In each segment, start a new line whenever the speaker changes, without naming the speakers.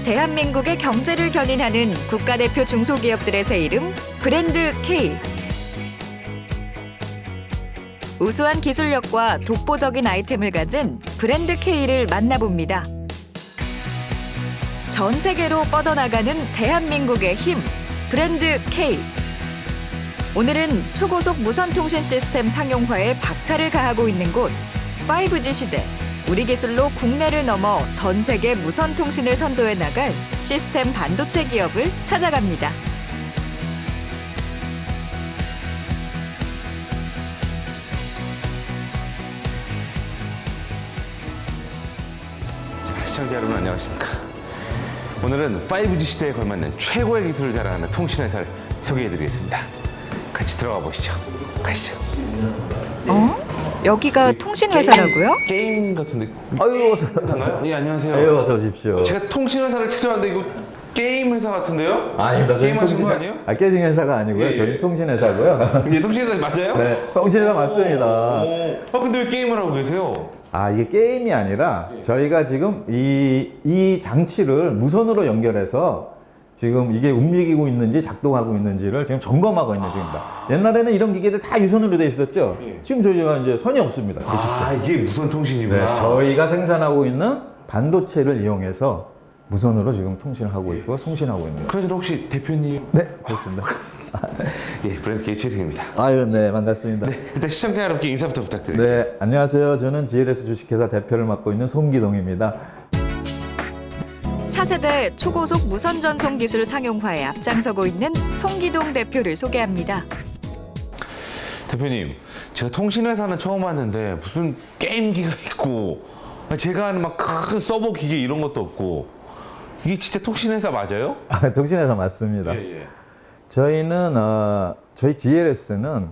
대한민국의 경제를 견인하는 국가대표 중소기업들의 새 이름 브랜드 K. 우수한 기술력과 독보적인 아이템을 가진 브랜드 K를 만나봅니다. 전 세계로 뻗어나가는 대한민국의 힘, 브랜드 K. 오늘은 초고속 무선통신 시스템 상용화에 박차를 가하고 있는 곳 5G 시대. 우리 기술로 국내를 넘어 전 세계 무선통신을 선도해 나갈 시스템 반도체 기업을 찾아갑니다.
시청자 여러분 안녕하십니까. 오늘은 5G 시대에 걸맞는 최고의 기술을 자랑하는 통신회사를 소개해드리겠습니다. 같이 들어가 보시죠. 가시죠.
여기가 통신회사라고요?
게임 같은데.
아유, 어서
회사인가요? 예, 안녕하세요.
아유, 어서 오십시오.
제가 통신회사를 찾아왔는데 이거 게임 회사 같은데요?
아닙니다.
게임 하시는 거 아니에요?
게임 회사가 아니고요.
예.
저희 통신회사고요.
이게 통신회사 맞아요?
네, 통신회사 맞습니다.
근데 왜 게임을 하고 계세요?
이게 게임이 아니라 저희가 지금 이 장치를 무선으로 연결해서 지금 이게 움직이고 있는지 작동하고 있는지를 지금 점검하고 있는 중입니다. 옛날에는 이런 기계들 다 유선으로 돼 있었죠?
예.
지금 저희가 이제 선이 없습니다.
이게 무선 통신이구나.
네, 저희가 생산하고 있는 반도체를 이용해서 무선으로 지금 통신을 하고 있고 송신하고 있는 거예요.
그래서 혹시 대표님?
네, 그렇습니다.
예, 브랜드 K 최승입니다.
아유, 네, 반갑습니다.
네, 일단 시청자 여러분께 인사부터 부탁드립니다.
네, 안녕하세요. 저는 GLS 주식회사 대표를 맡고 있는 송기동입니다.
차세대 초고속 무선 전송 기술 상용화에 앞장서고 있는 송기동 대표를 소개합니다.
대표님, 제가 통신회사는 처음 왔는데 무슨 게임기가 있고 제가 아는 막 큰 서버 기계 이런 것도 없고 이게 진짜 통신회사 맞아요?
통신회사 맞습니다.
예.
저희는 저희 GLS는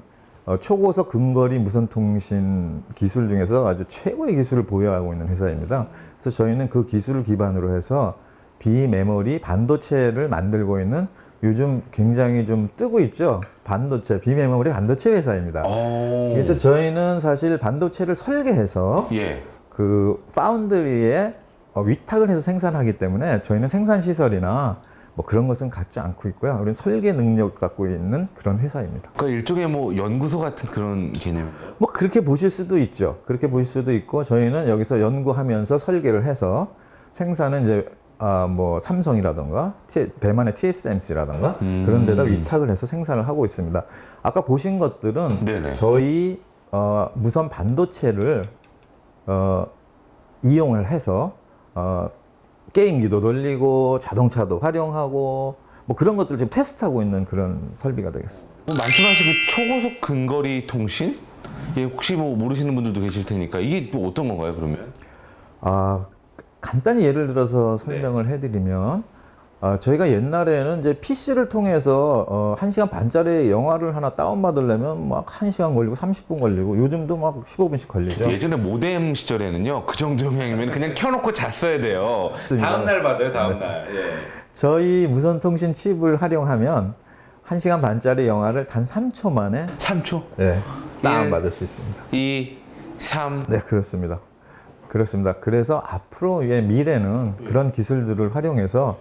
초고속 근거리 무선 통신 기술 중에서 아주 최고의 기술을 보유하고 있는 회사입니다. 그래서 저희는 그 기술을 기반으로 해서 비메모리 반도체를 만들고 있는 요즘 굉장히 좀 뜨고 있죠. 반도체, 비메모리 반도체 회사입니다. 그래서 저희는 사실 반도체를 설계해서
예.
그 파운드리에 위탁을 해서 생산하기 때문에 저희는 생산 시설이나 뭐 그런 것은 갖지 않고 있고요. 우리는 설계 능력 갖고 있는 그런 회사입니다.
그러니까 일종의 뭐 연구소 같은 그런 개념인가요?
뭐 그렇게 보실 수도 있죠. 그렇게 보실 수도 있고 저희는 여기서 연구하면서 설계를 해서 생산은 이제 뭐 삼성이라던가 대만의 TSMC라던가 그런 데다 위탁을 해서 생산을 하고 있습니다. 아까 보신 것들은
네네.
저희 무선 반도체를 이용을 해서 게임기도 돌리고 자동차도 활용하고 뭐 그런 것들을 지금 테스트하고 있는 그런 설비가 되겠습니다.
말씀하신 그 초고속 근거리 통신? 예, 혹시 뭐 모르시는 분들도 계실 테니까 이게 뭐 어떤 건가요, 그러면?
간단히 예를 들어서 설명을 해드리면 저희가 옛날에는 이제 PC를 통해서 1시간 반짜리 영화를 하나 다운받으려면 막 1시간 걸리고 30분 걸리고 요즘도 막 15분씩 걸리죠.
예전에 모뎀 시절에는요, 그 정도 영향이면 그냥 켜놓고 잤어야 돼요.
맞습니다.
다음날 받아요, 다음날. 예.
저희 무선통신 칩을 활용하면 1시간 반짜리 영화를 단 3초 만에
3초?
네, 다운받을 수 있습니다.
2, 3.
네, 그렇습니다. 그렇습니다. 그래서 앞으로의 미래는 그런 기술들을 활용해서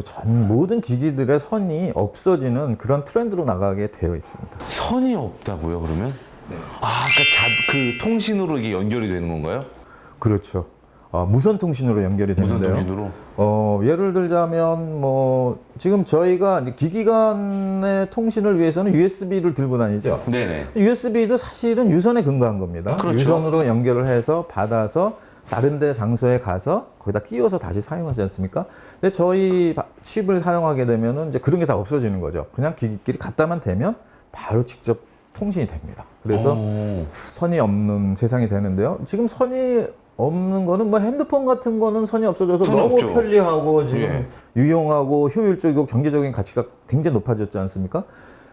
전 모든 기기들의 선이 없어지는 그런 트렌드로 나가게 되어 있습니다.
선이 없다고요, 그러면? 네. 그러니까 그 통신으로 이게 연결이 되는 건가요?
그렇죠. 무선 통신으로 연결이 되는데요.
무선 통신으로?
예를 들자면 뭐 지금 저희가 이제 기기 간의 통신을 위해서는 USB를 들고 다니죠.
네네.
USB도 사실은 유선에 근거한 겁니다.
그렇죠.
유선으로 연결을 해서 받아서 다른 데 장소에 가서 거기다 끼워서 다시 사용하지 않습니까? 근데 저희 칩을 사용하게 되면은 이제 그런 게 다 없어지는 거죠. 그냥 기기끼리 갖다만 대면 바로 직접 통신이 됩니다. 그래서 선이 없는 세상이 되는데요. 지금 선이 없는 거는 뭐 핸드폰 같은 거는 선이 없어져서
선이
너무
없죠.
편리하고 지금
예.
유용하고 효율적이고 경제적인 가치가 굉장히 높아졌지 않습니까?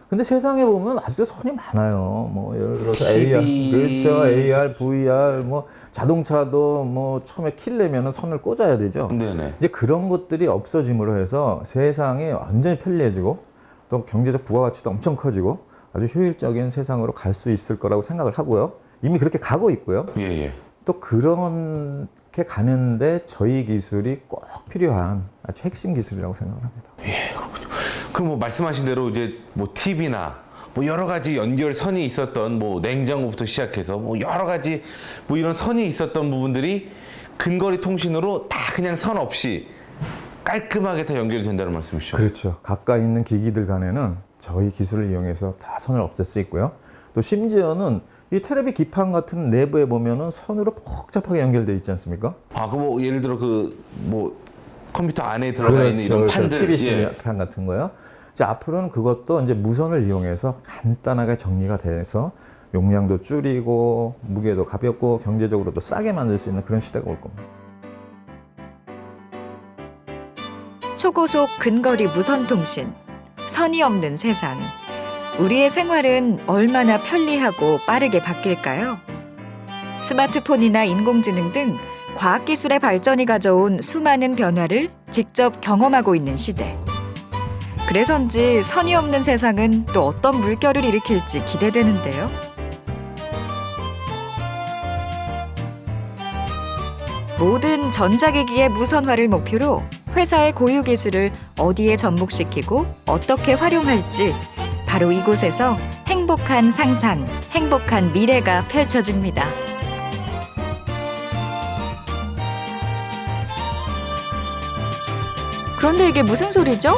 근데 세상에 보면 아직도 선이 많아요. 뭐 예를 들어서 AR, 그렇죠, AR, VR, 뭐 자동차도 뭐 처음에 킬려면은 선을 꽂아야 되죠.
네네.
이제 그런 것들이 없어짐으로 해서 세상이 완전히 편리해지고 또 경제적 부가가치도 엄청 커지고 아주 효율적인 세상으로 갈 수 있을 거라고 생각을 하고요. 이미 그렇게 가고 있고요.
예.
또 그렇게 가는데 저희 기술이 꼭 필요한 아주 핵심 기술이라고 생각합니다.
그럼 뭐 말씀하신 대로 이제 뭐 TV나 뭐 여러 가지 연결선이 있었던 뭐 냉장고부터 시작해서 뭐 여러 가지 뭐 이런 선이 있었던 부분들이 근거리 통신으로 다 그냥 선 없이 깔끔하게 다 연결이 된다는 말씀이시죠?
그렇죠. 가까이 있는 기기들 간에는 저희 기술을 이용해서 다 선을 없앨 수 있고요. 또 심지어는 이 테레비 기판 같은 내부에 보면은 선으로 복잡하게 연결되어 있지 않습니까?
아, 그 뭐 예를 들어 그 뭐 컴퓨터 안에 들어가 있는 이런 판들,
PVC 판 같은 거요. 이제 앞으로는 그것도 이제 무선을 이용해서 간단하게 정리가 돼서 용량도 줄이고 무게도 가볍고 경제적으로도 싸게 만들 수 있는 그런 시대가 올 겁니다.
초고속 근거리 무선 통신, 선이 없는 세상. 우리의 생활은 얼마나 편리하고 빠르게 바뀔까요? 스마트폰이나 인공지능 등 과학기술의 발전이 가져온 수많은 변화를 직접 경험하고 있는 시대. 그래서인지 선이 없는 세상은 또 어떤 물결을 일으킬지 기대되는데요. 모든 전자기기의 무선화를 목표로 회사의 고유 기술을 어디에 접목시키고 어떻게 활용할지 바로 이곳에서 행복한 상상, 행복한 미래가 펼쳐집니다. 그런데 이게 무슨 소리죠?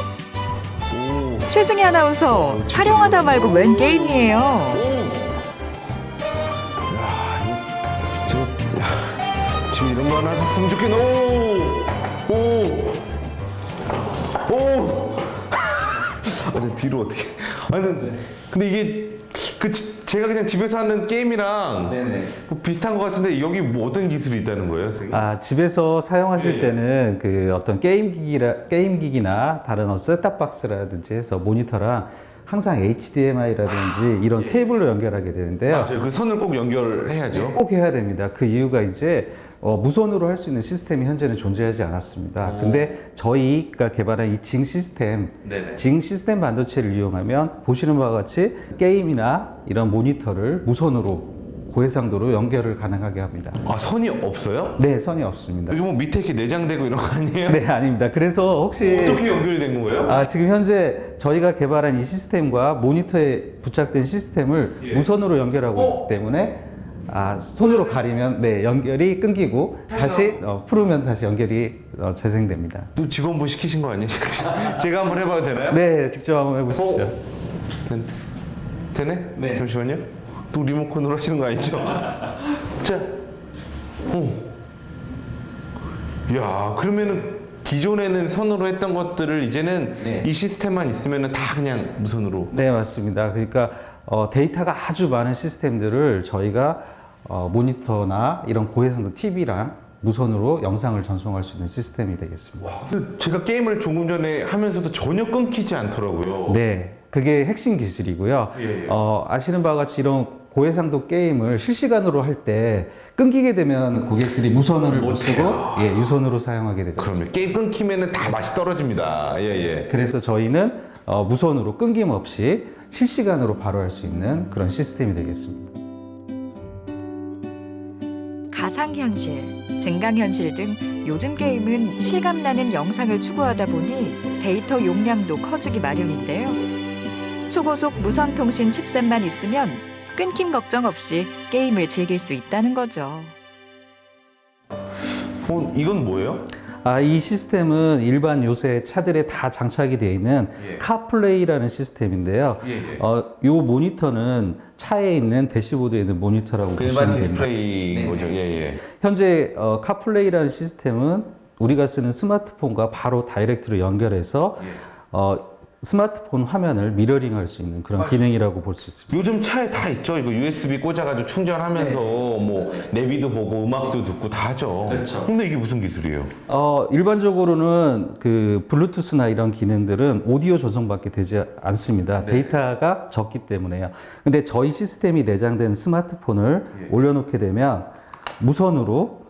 오,
최승희 아나운서, 촬영하다 말고 웬 게임이에요?
집에 이런 거 하나 샀으면 좋겠네. 근데 뒤로 어떻게? 아니, 근데 이게 제가 그냥 집에서 하는 게임이랑 뭐 비슷한 것 같은데 여기 뭐 어떤 기술이 있다는 거예요?
아, 집에서 사용하실
네.
때는 그 어떤 게임기기나 다른 셋탑박스라든지 해서 모니터랑 항상 HDMI라든지 이런 케이블로 연결하게 되는데요.
맞아요. 그 선을 꼭 연결해야죠.
꼭 해야 됩니다. 그 이유가 이제 무선으로 할 수 있는 시스템이 현재는 존재하지 않았습니다. 근데 저희가 개발한 이 징 시스템,
네네.
징 시스템 반도체를 이용하면 보시는 바와 같이 게임이나 이런 모니터를 무선으로 고해상도로 연결을 가능하게 합니다.
아, 선이 없어요?
네, 선이 없습니다.
여기 뭐 밑에 이렇게 내장되고 이런 거 아니에요?
네, 아닙니다. 그래서 혹시
어떻게 연결이 된 거예요?
지금 현재 저희가 개발한 이 시스템과 모니터에 부착된 시스템을 무선으로 연결하고 있기 때문에 손으로 가리면 연결이 끊기고 다시 풀으면 다시 연결이 재생됩니다.
또 직원분 시키신 거 아니에요? 제가 한번 해봐도 되나요?
네, 직접 한번 해보십시오.
되네?
네.
잠시만요. 또 리모컨으로 하시는 거 아니죠? 자, 이야, 그러면은 기존에는 선으로 했던 것들을 이제는 이 시스템만 있으면은 다 그냥 무선으로.
네, 맞습니다. 그러니까 데이터가 아주 많은 시스템들을 저희가 모니터나 이런 고해상도 TV랑 무선으로 영상을 전송할 수 있는 시스템이 되겠습니다.
근데 제가 게임을 조금 전에 하면서도 전혀 끊기지 않더라고요.
네, 그게 핵심 기술이고요. 아시는 바와 같이 이런 고해상도 게임을 실시간으로 할 때 끊기게 되면 고객들이 무선을 못 쓰고 유선으로 사용하게 되죠.
그럼요. 게임 끊기면은 다 맛이 떨어집니다. 예.
그래서 저희는 무선으로 끊김없이 실시간으로 바로 할 수 있는 그런 시스템이 되겠습니다.
가상현실, 증강현실 등 요즘 게임은 실감나는 영상을 추구하다 보니 데이터 용량도 커지기 마련인데요. 초고속 무선통신 칩셋만 있으면 끊김 걱정 없이 게임을 즐길 수 있다는 거죠.
이건 뭐예요?
이 시스템은 일반 요새 차들에 다 장착이 되어 있는 카플레이라는 시스템인데요. 이 모니터는 차에 있는 대시보드에 있는 모니터라고
그
보시면
일반
됩니다.
디스플레이인 거죠.
현재 카플레이라는 시스템은 우리가 쓰는 스마트폰과 바로 다이렉트로 연결해서 스마트폰 화면을 미러링할 수 있는 그런 기능이라고 볼 수 있습니다.
요즘 차에 다 있죠. 이거 USB 꽂아가지고 충전하면서 뭐 내비도 보고 음악도 듣고 다 하죠.
그렇죠.
근데 이게 무슨 기술이에요?
일반적으로는 그 블루투스나 이런 기능들은 오디오 전송밖에 되지 않습니다. 데이터가 적기 때문에요. 근데 저희 시스템이 내장된 스마트폰을 올려놓게 되면 무선으로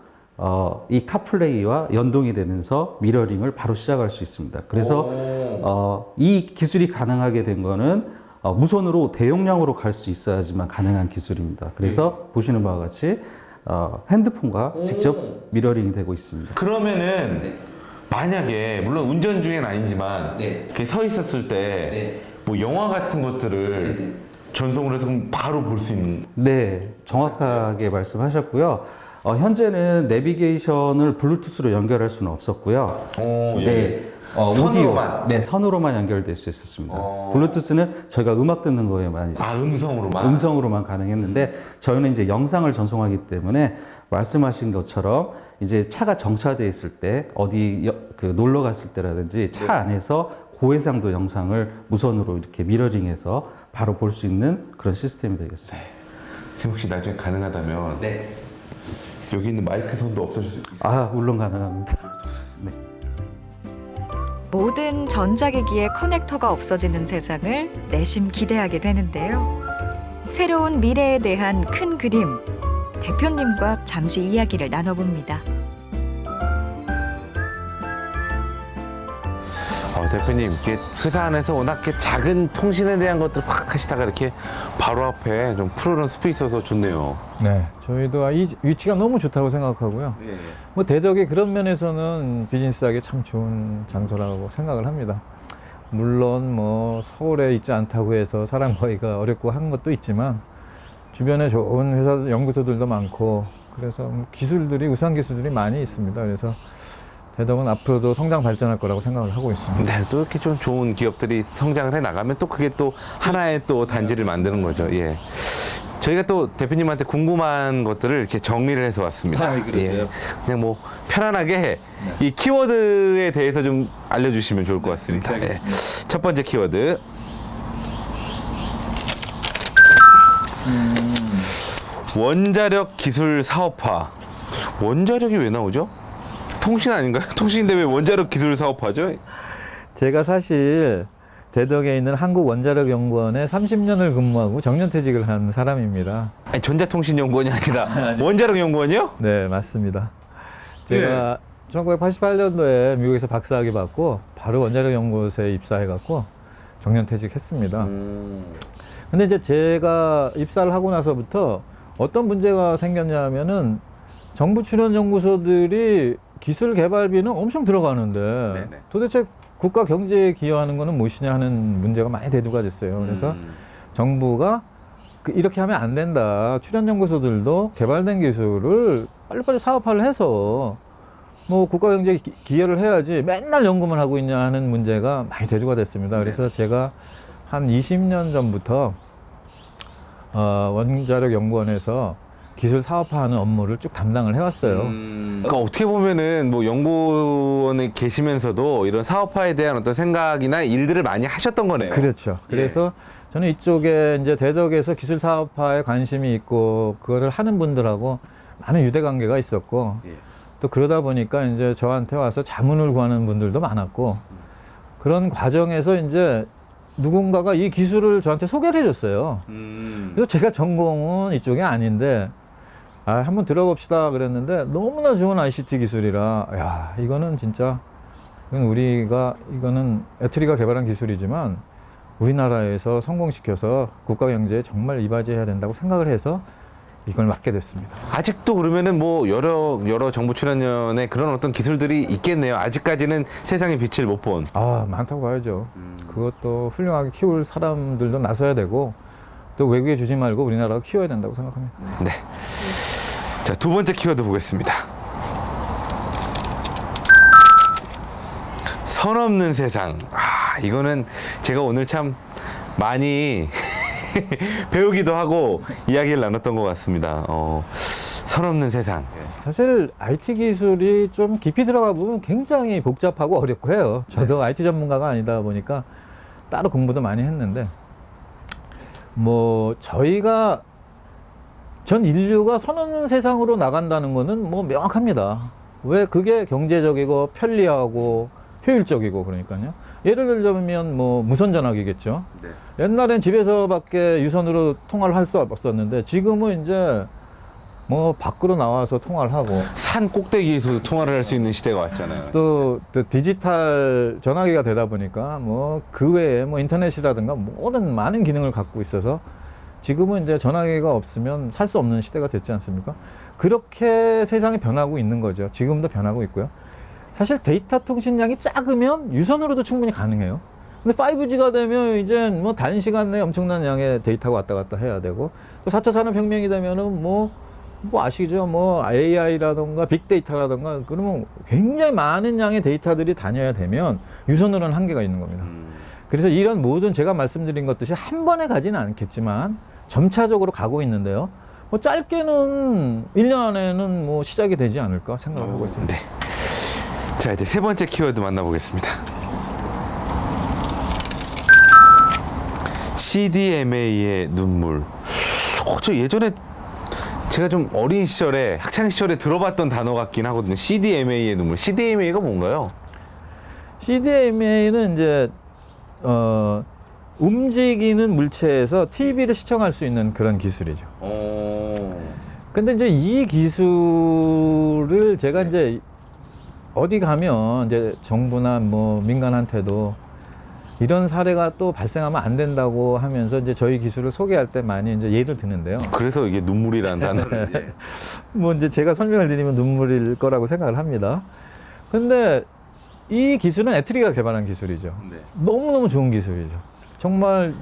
이 카플레이와 연동이 되면서 미러링을 바로 시작할 수 있습니다. 그래서 이 기술이 가능하게 된 거는 무선으로 대용량으로 갈 수 있어야지만 가능한 기술입니다. 그래서 보시는 바와 같이 핸드폰과 직접 미러링이 되고 있습니다.
그러면은 만약에 물론 운전 중엔 아니지만
네.
이렇게 서 있었을 때 뭐 영화 같은 것들을 전송을 해서 그럼 바로 볼 수 있는.
네, 정확하게 말씀하셨고요. 현재는 내비게이션을 블루투스로 연결할 수는 없었고요.
오, 예.
네,
선으로만?
오디오, 네, 선으로만 연결될 수 있었습니다. 블루투스는 저희가 음악 듣는 거에만 이제
아, 음성으로만.
음성으로만 가능했는데 저희는 이제 영상을 전송하기 때문에 말씀하신 것처럼 이제 차가 정차돼 있을 때 어디 놀러 갔을 때라든지 차 안에서 고해상도 영상을 무선으로 이렇게 미러링해서 바로 볼 수 있는 그런 시스템이 되겠습니다.
선생님 혹시 나중에 가능하다면
네.
여기 있는 마이크 선도 없어질 수 있어요?
아, 물론 가능합니다. 네.
모든 전자기기의 커넥터가 없어지는 세상을 내심 기대하게 되는데요. 새로운 미래에 대한 큰 그림, 대표님과 잠시 이야기를 나눠봅니다.
대표님, 이렇게 회사 안에서 워낙 이렇게 작은 통신에 대한 것들 확 하시다가 이렇게 바로 앞에 좀 푸르른 숲이 있어서 좋네요.
네, 저희도 이 위치가 너무 좋다고 생각하고요. 뭐 대덕이 그런 면에서는 비즈니스하기 참 좋은 장소라고 생각을 합니다. 물론 뭐 서울에 있지 않다고 해서 사람 구하기가 어렵고 한 것도 있지만 주변에 좋은 회사 연구소들도 많고 그래서 기술들이 우수한 기술들이 많이 있습니다. 그래서 대덕은 앞으로도 성장 발전할 거라고 생각을 하고 있습니다.
네, 또 이렇게 좀 좋은 기업들이 성장을 해 나가면 또 그게 또 하나의 또 단지를 만드는 거죠. 예. 저희가 또 대표님한테 궁금한 것들을 이렇게 정리를 해서 왔습니다. 예. 그냥 뭐 편안하게 이 키워드에 대해서 좀 알려주시면 좋을 것 같습니다. 예. 첫 번째 키워드. 원자력 기술 사업화. 원자력이 왜 나오죠? 통신 아닌가요? 통신인데 왜 원자력 기술 사업화죠?
제가 사실 대덕에 있는 한국원자력연구원에 30년을 근무하고 정년퇴직을 한 사람입니다.
아니, 전자통신연구원이 아니라 원자력연구원이요?
네, 맞습니다. 제가 1988년도에 미국에서 박사학위 받고 바로 원자력연구소에 입사해갖고 정년퇴직했습니다. 근데 이제 제가 입사를 하고 나서부터 어떤 문제가 생겼냐면은 정부 출연 연구소들이 기술 개발비는 엄청 들어가는데 도대체 국가 경제에 기여하는 거는 무엇이냐 하는 문제가 많이 대두가 됐어요. 그래서 정부가 이렇게 하면 안 된다. 출연 연구소들도 개발된 기술을 빨리빨리 사업화를 해서 뭐 국가 경제에 기여를 해야지 맨날 연구만 하고 있냐 하는 문제가 많이 대두가 됐습니다. 그래서 제가 한 20년 전부터 원자력 연구원에서 기술 사업화하는 업무를 쭉 담당을 해왔어요.
그러니까 어떻게 보면은 뭐 연구원에 계시면서도 이런 사업화에 대한 어떤 생각이나 일들을 많이 하셨던 거네요.
그렇죠. 그래서 저는 이쪽에 이제 대덕에서 기술 사업화에 관심이 있고 그거를 하는 분들하고 많은 유대 관계가 있었고 또 그러다 보니까 이제 저한테 와서 자문을 구하는 분들도 많았고 그런 과정에서 이제 누군가가 이 기술을 저한테 소개를 해줬어요. 그래서 제가 전공은 이쪽이 아닌데 한번 들어봅시다 그랬는데 너무나 좋은 ICT 기술이라 야 이거는 진짜 이거는 애트리가 개발한 기술이지만 우리나라에서 성공시켜서 국가 경제에 정말 이바지해야 된다고 생각을 해서 이걸 맡게 됐습니다.
아직도 그러면은 뭐 여러 정부 출연연의 그런 어떤 기술들이 있겠네요. 아직까지는 세상의 빛을 못 본.
많다고 봐야죠. 그것도 훌륭하게 키울 사람들도 나서야 되고 또 외국에 주지 말고 우리나라가 키워야 된다고 생각합니다.
네. 자, 두 번째 키워드 보겠습니다. 선 없는 세상. 이거는 제가 오늘 참 많이 배우기도 하고 이야기를 나눴던 것 같습니다. 선 없는 세상.
사실 IT 기술이 좀 깊이 들어가 보면 굉장히 복잡하고 어렵고 해요. 저도 IT 전문가가 아니다 보니까 따로 공부도 많이 했는데 뭐 저희가 전 인류가 선 없는 세상으로 나간다는 거는 뭐 명확합니다. 왜 그게 경제적이고 편리하고 효율적이고 그러니까요. 예를 들자면 뭐 무선 전화기겠죠. 옛날엔 집에서밖에 유선으로 통화를 할 수 없었는데 지금은 이제 뭐 밖으로 나와서 통화를 하고
산 꼭대기에서 통화를 할 수 있는 시대가 왔잖아요.
또 디지털 전화기가 되다 보니까 뭐 그 외에 뭐 인터넷이라든가 모든 많은 기능을 갖고 있어서 지금은 이제 전화기가 없으면 살 수 없는 시대가 됐지 않습니까? 그렇게 세상이 변하고 있는 거죠. 지금도 변하고 있고요. 사실 데이터 통신량이 작으면 유선으로도 충분히 가능해요. 근데 5G가 되면 이제 뭐 단시간 내에 엄청난 양의 데이터가 왔다 갔다 해야 되고, 또 4차 산업혁명이 되면은 뭐 아시죠? 뭐 AI라던가 빅데이터라던가 그러면 굉장히 많은 양의 데이터들이 다녀야 되면 유선으로는 한계가 있는 겁니다. 그래서 이런 모든 제가 말씀드린 것들이 한 번에 가지는 않겠지만 점차적으로 가고 있는데요. 뭐 짧게는 1년 안에는 뭐 시작이 되지 않을까 생각하고 있습니다.
네. 자, 이제 세 번째 키워드 만나보겠습니다. CDMA의 눈물. 저 예전에 제가 좀 어린 시절에, 학창 시절에 들어봤던 단어 같긴 하거든요. CDMA의 눈물. CDMA가 뭔가요?
CDMA는 이제 움직이는 물체에서 TV를 시청할 수 있는 그런 기술이죠. 근데 이제 이 기술을 제가 이제 어디 가면 이제 정부나 뭐 민간한테도 이런 사례가 또 발생하면 안 된다고 하면서 이제 저희 기술을 소개할 때 많이 이제 예를 드는데요.
그래서 이게 눈물이라는 단어를.
뭐 이제 제가 설명을 드리면 눈물일 거라고 생각을 합니다. 근데 이 기술은 애트리가 개발한 기술이죠.
네.
너무너무 좋은 기술이죠. 정말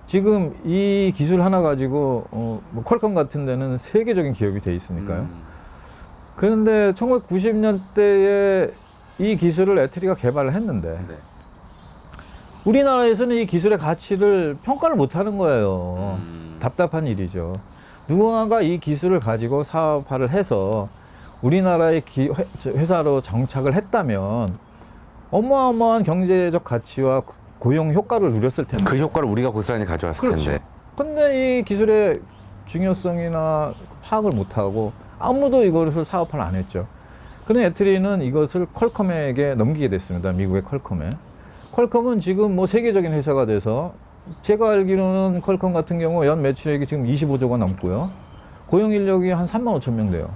지금 이 기술 하나 가지고 뭐 퀄컴 같은 데는 세계적인 기업이 돼 있으니까요. 그런데 1990년대에 이 기술을 애트리가 개발을 했는데
네.
우리나라에서는 이 기술의 가치를 평가를 못 하는 거예요. 답답한 일이죠. 누군가가 이 기술을 가지고 사업화를 해서 우리나라의 회사로 정착을 했다면 어마어마한 경제적 가치와 고용 효과를 누렸을 텐데.
그 효과를 우리가 고스란히 가져왔을
그렇죠.
텐데.
근데 이 기술의 중요성이나 파악을 못하고 아무도 이것을 사업화를 안 했죠. 그런 애트리는 이것을 퀄컴에게 넘기게 됐습니다. 미국의 퀄컴에. 퀄컴은 지금 뭐 세계적인 회사가 돼서 제가 알기로는 퀄컴 같은 경우 연 매출액이 지금 25조가 넘고요. 고용 인력이 한 3만 5천 명 돼요.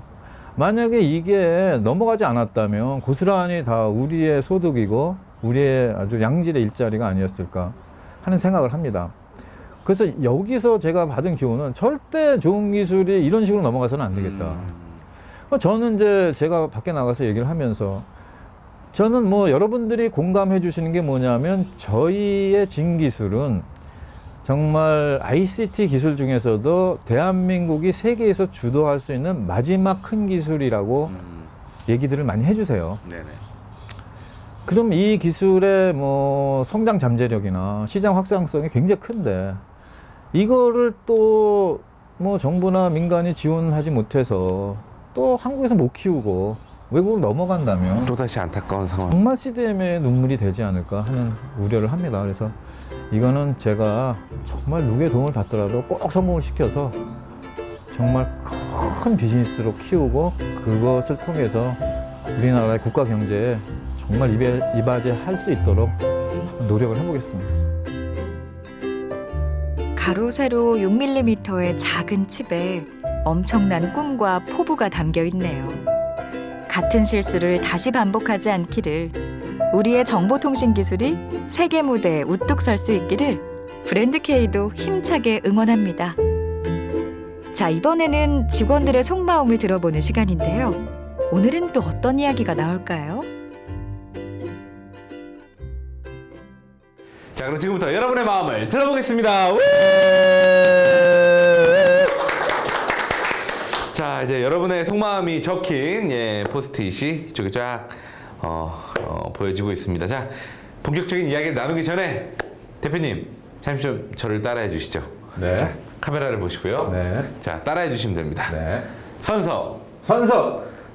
만약에 이게 넘어가지 않았다면 고스란히 다 우리의 소득이고 우리의 아주 양질의 일자리가 아니었을까 하는 생각을 합니다. 그래서 여기서 제가 받은 교훈은 절대 좋은 기술이 이런 식으로 넘어가서는 안 되겠다. 저는 이제 제가 밖에 나가서 얘기를 하면서 저는 뭐 여러분들이 공감해 주시는 게 뭐냐면 저희의 진기술은 정말 ICT 기술 중에서도 대한민국이 세계에서 주도할 수 있는 마지막 큰 기술이라고 얘기들을 많이 해주세요.
네네.
그럼 이 기술의 뭐 성장 잠재력이나 시장 확장성이 굉장히 큰데 이거를 또 뭐 정부나 민간이 지원하지 못해서 또 한국에서 못 키우고 외국으로 넘어간다면
또다시 안타까운 상황.
정말 CDM의 눈물이 되지 않을까 하는 우려를 합니다. 그래서 이거는 제가 정말 누구의 도움을 받더라도 꼭 성공을 시켜서 정말 큰 비즈니스로 키우고 그것을 통해서 우리나라의 국가 경제에 정말 이바지할 수 있도록 노력을 해보겠습니다.
가로 세로 6mm의 작은 칩에 엄청난 꿈과 포부가 담겨 있네요. 같은 실수를 다시 반복하지 않기를, 우리의 정보통신 기술이 세계 무대에 우뚝 설 수 있기를 브랜드 K도 힘차게 응원합니다. 자, 이번에는 직원들의 속마음을 들어보는 시간인데요. 오늘은 또 어떤 이야기가 나올까요?
자, 그럼 지금부터 여러분의 마음을 들어보겠습니다. 우! 자, 이제 여러분의 속마음이 적힌 포스트잇이 이쪽에 쫙 보여지고 있습니다. 자, 본격적인 이야기를 나누기 전에 대표님 잠시 좀 저를 따라해 주시죠.
네.
자, 카메라를 보시고요.
네.
자, 따라해 주시면 됩니다.
네.
선서,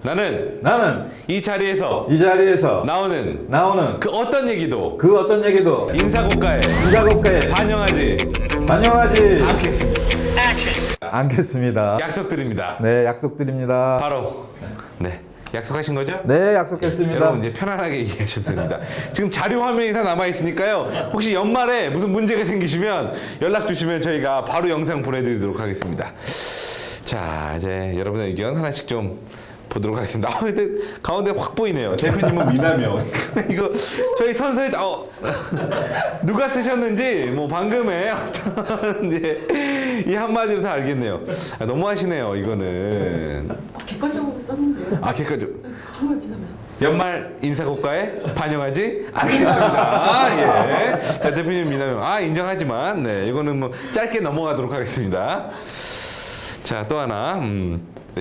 나는
나는
이 자리에서
이 자리에서
나오는
그
어떤 얘기도
어떤 얘기도
인사고가에
인사고가에
반영하지
반영하지
않겠습니다.
않겠습니다.
약속드립니다.
네, 약속드립니다.
바로 네, 약속하신 거죠?
네, 약속했습니다.
여러분 이제 편안하게 얘기하셔도 됩니다. 지금 자료 화면이 다 남아 있으니까요. 혹시 연말에 무슨 문제가 생기시면 연락 주시면 저희가 바로 영상 보내드리도록 하겠습니다. 자, 이제 여러분의 의견 하나씩 좀 보도록 하겠습니다. 근데 가운데 확 보이네요. 대표님은 미남이요. 이거 저희 선서에 누가 쓰셨는지 뭐 방금에 어떤 이제 이 한마디로 다 알겠네요. 너무하시네요, 이거는.
객관적으로 썼는데요.
객관적.
정말 미남이에요.
연말 인사고가에 반영하지 않겠습니다. 예. 자, 대표님 미남형. 인정하지만, 네, 이거는 뭐 짧게 넘어가도록 하겠습니다. 자, 또 하나.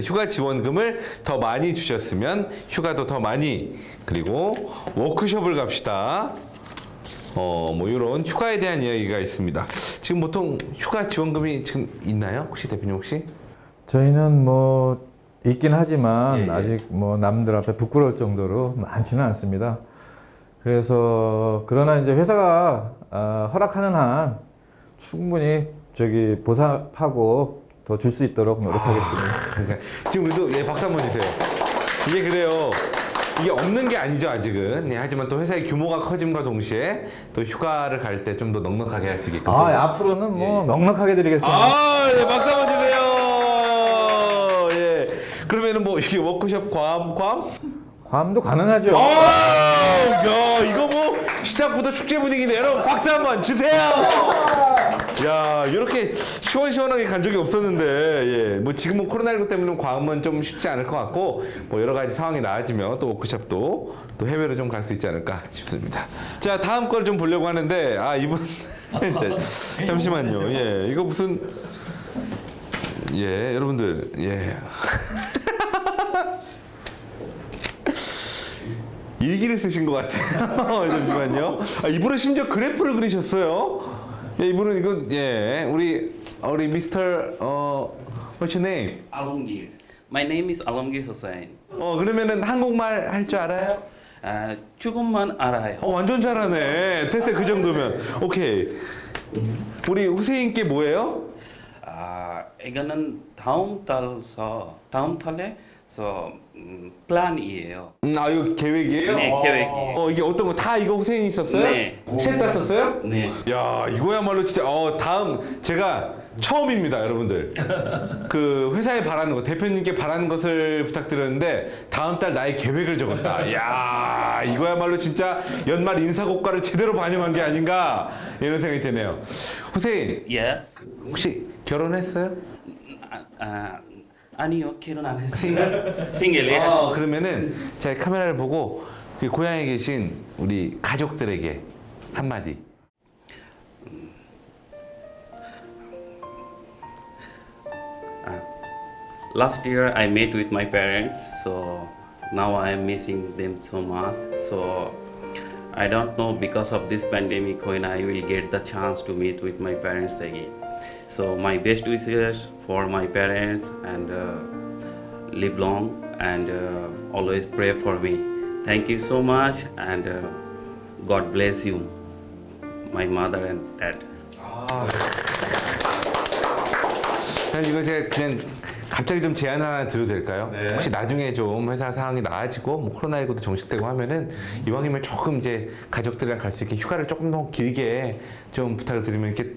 휴가 지원금을 더 많이 주셨으면 휴가도 더 많이, 그리고 워크숍을 갑시다. 뭐 이런 휴가에 대한 이야기가 있습니다. 지금 보통 휴가 지원금이 지금 있나요? 혹시 대표님 혹시?
저희는 뭐 있긴 하지만
예.
아직 뭐 남들 앞에 부끄러울 정도로 많지는 않습니다. 그래서 그러나 이제 회사가 허락하는 한 충분히 보상하고 더 줄 수 있도록 노력하겠습니다.
그러니까 지금 우리도 박수 한번 주세요. 이게 그래요. 이게 없는 게 아니죠 아직은. 하지만 또 회사의 규모가 커짐과 동시에 또 휴가를 갈 때 좀 더 넉넉하게 할 수 있게끔.
앞으로는 뭐 넉넉하게 드리겠습니다.
예, 박수 한번 주세요. 예. 그러면은 뭐 이게 워크숍
괌도 가능하죠.
야, 이거 뭐 시작부터 축제 분위기네. 여러분 박수 한번 주세요. 야, 이렇게 시원시원하게 간 적이 없었는데, 예, 뭐 지금은 코로나19 때문에 괌은 좀 쉽지 않을 것 같고, 뭐 여러 가지 상황이 나아지면 또 워크숍도 또 해외로 좀 갈 수 있지 않을까 싶습니다. 자, 다음 걸 좀 보려고 하는데, 이분 잠시만요. 예, 이거 무슨 여러분들, 일기를 쓰신 것 같아요. 잠시만요. 이분은 심지어 그래프를 그리셨어요. 이분은 이거 우리 미스터 what's your name?
Alamgir. My name is Alamgir Hussain.
그러면은 한국말 할 줄 알아요?
조금만 알아요.
완전 잘하네. 됐어요. 그 정도면. 오케이. 우리 후세인께 뭐예요?
이거는 다음 달에 플랜이에요.
이거 계획이에요?
네, 계획이에요.
이게 어떤 거 다 이거 후세인이 썼어요?
네.
셋 다 썼어요?
네.
야, 이거야말로 진짜 다음 제가 처음입니다, 여러분들. 그 회사에 바라는 거, 대표님께 바라는 것을 부탁드렸는데 다음 달 나의 계획을 적었다. 야, 이거야말로 진짜 연말 인사고과를 제대로 반영한 게 아닌가 이런 생각이 드네요. 후세인,
Yes.
혹시 결혼했어요?
아니요, 결혼 안 했어요. 싱글.
그러면은 제가 카메라를 보고 그 고향에 계신 우리 가족들에게 한마디.
Last year I met with my parents, so now I am missing them so much. So I don't know because of this pandemic when I will get the chance to meet with my parents again. So my best wishes for my parents and live long and always pray for me. Thank you so much and God bless you, my mother and dad.
이거 제가 그냥 갑자기 좀 제안 하나 드려도 될까요? 혹시 나중에 좀 회사 상황이 나아지고 뭐 코로나19도 종식되고 하면은 이왕이면 조금 이제 가족들이랑 갈 수 있게 휴가를 조금 더 길게 좀 부탁을 드리면 이렇게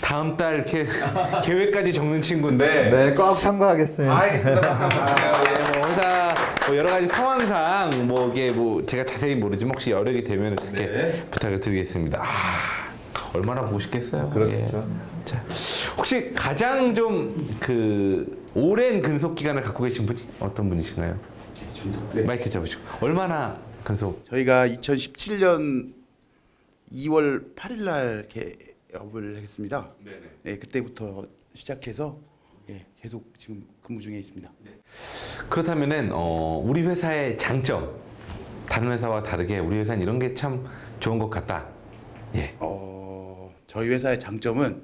다음 달 이렇게 계획까지 적는 친구인데.
네, 꼭 참고하겠습니다.
알겠습니다. 뭐 회사 뭐 여러 가지 상황상 뭐 이게 뭐 제가 자세히 모르지만 혹시 여력이 되면 그렇게 부탁을 드리겠습니다. 얼마나 보고 싶겠어요.
그렇죠.
자, 혹시 가장 좀 그 오랜 근속 기간을 갖고 계신 분이 어떤 분이신가요?
네.
마이크 잡으시고 얼마나 근속?
저희가 2017년 2월 8일 날 개업을 했습니다. 네, 그때부터 시작해서 계속 지금 근무 중에 있습니다.
그렇다면은 우리 회사의 장점, 다른 회사와 다르게 우리 회사는 이런 게 참 좋은 것 같다. 예.
저희 회사의 장점은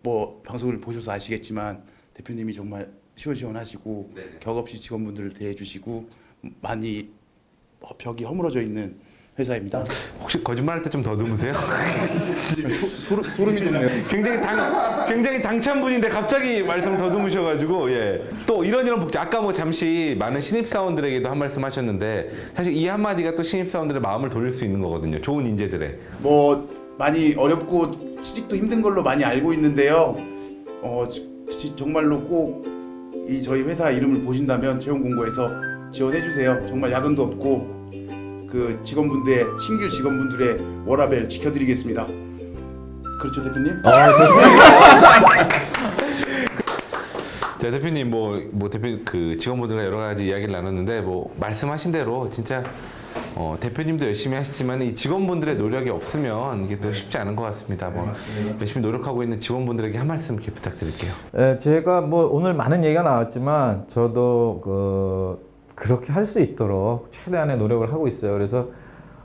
뭐 방송을 보셔서 아시겠지만 대표님이 정말 시원시원하시고 격 없이 직원분들을 대해주시고 많이 벽이 허물어져 있는 회사입니다.
혹시 거짓말할 때 좀 더듬으세요?
소름이 돋네요.
굉장히 당찬 분인데 갑자기 말씀 더듬으셔가지고 또 이런 복지. 아까 뭐 잠시 많은 신입 사원들에게도 한 말씀 하셨는데 사실 이 한마디가 또 신입 사원들의 마음을 돌릴 수 있는 거거든요. 좋은 인재들의.
뭐 많이 어렵고 취직도 힘든 걸로 많이 알고 있는데요. 정말로 꼭 이 저희 회사 이름을 보신다면 채용 공고에서 지원해 주세요. 정말 야근도 없고 그 직원분들의 신규 직원분들의 워라밸 지켜드리겠습니다. 그렇죠, 대표님?
네, 대표님 대표 그 직원분들과 여러 가지 이야기를 나눴는데 뭐 말씀하신 대로 진짜 대표님도 열심히 하시지만 이 직원분들의 노력이 없으면 이게 또 쉽지 않은 것 같습니다. 뭐 열심히 노력하고 있는 직원분들에게 한 말씀 이렇게 부탁드릴게요.
제가 뭐 오늘 많은 얘기가 나왔지만 저도 그렇게 할 수 있도록 최대한의 노력을 하고 있어요. 그래서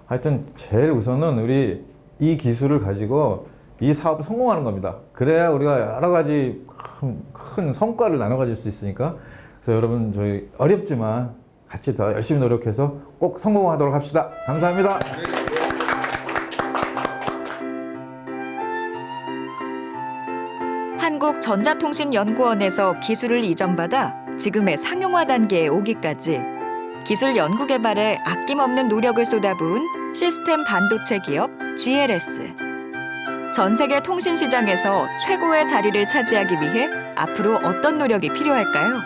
하여튼 제일 우선은 우리 이 기술을 가지고 이 사업을 성공하는 겁니다. 그래야 우리가 여러 가지 큰 성과를 나눠 가질 수 있으니까. 그래서 여러분 저희 어렵지만 같이 더 열심히 노력해서 꼭 성공하도록 합시다. 감사합니다.
한국전자통신연구원에서 기술을 이전받아 지금의 상용화 단계에 오기까지 기술 연구 개발에 아낌없는 노력을 쏟아부은 시스템 반도체 기업 GLS. 전 세계 통신 시장에서 최고의 자리를 차지하기 위해 앞으로 어떤 노력이 필요할까요?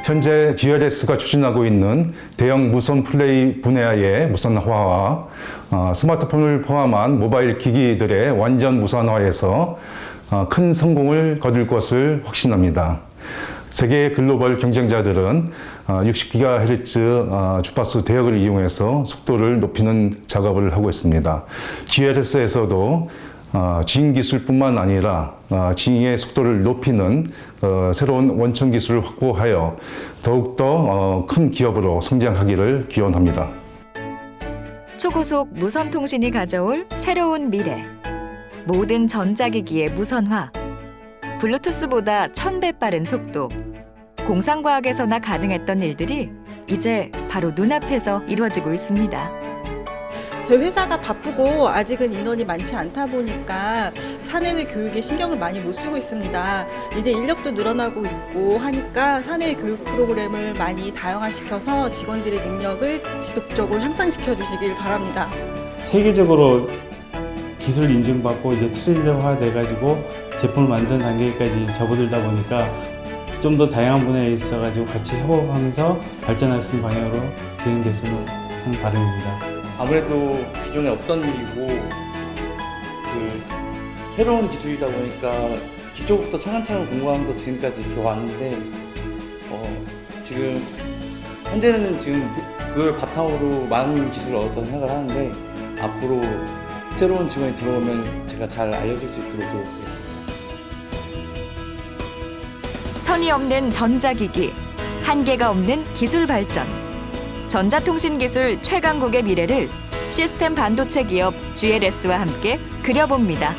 현재 GLS가 추진하고 있는 대형 무선 플레이 분야의 무선화와 스마트폰을 포함한 모바일 기기들의 완전 무선화에서 큰 성공을 거둘 것을 확신합니다. 세계 글로벌 경쟁자들은 60GHz 주파수 대역을 이용해서 속도를 높이는 작업을 하고 있습니다. GLS에서도 진 기술뿐만 아니라 진의 속도를 높이는 새로운 원천 기술을 확보하여 더욱더 큰 기업으로 성장하기를 기원합니다.
초고속 무선통신이 가져올 새로운 미래. 모든 전자기기의 무선화. 블루투스보다 1000배 빠른 속도. 공상과학에서나 가능했던 일들이 이제 바로 눈앞에서 이루어지고 있습니다.
저희 회사가 바쁘고 아직은 인원이 많지 않다 보니까 사내외 교육에 신경을 많이 못 쓰고 있습니다. 이제 인력도 늘어나고 있고 하니까 사내외 교육 프로그램을 많이 다양화시켜서 직원들의 능력을 지속적으로 향상시켜 주시길 바랍니다.
세계적으로 기술 인증받고 이제 트렌드화 돼가지고 제품을 만드는 단계까지 접어들다 보니까 좀 더 다양한 분야에 있어가지고 같이 협업하면서 발전할 수 있는 방향으로 진행됐으면 하는 바람입니다.
아무래도 기존에 없던 일이고 새로운 기술이다 보니까 기초부터 차근차근 공부하면서 지금까지 이렇게 왔는데 지금 현재는 지금 그걸 바탕으로 많은 기술을 얻었다고 생각을 하는데 앞으로 새로운 직원이 들어오면 제가 잘 알려줄 수 있도록 노력하겠습니다.
선이 없는 전자기기, 한계가 없는 기술 발전. 전자통신 기술 최강국의 미래를 시스템 반도체 기업 GLS와 함께 그려봅니다.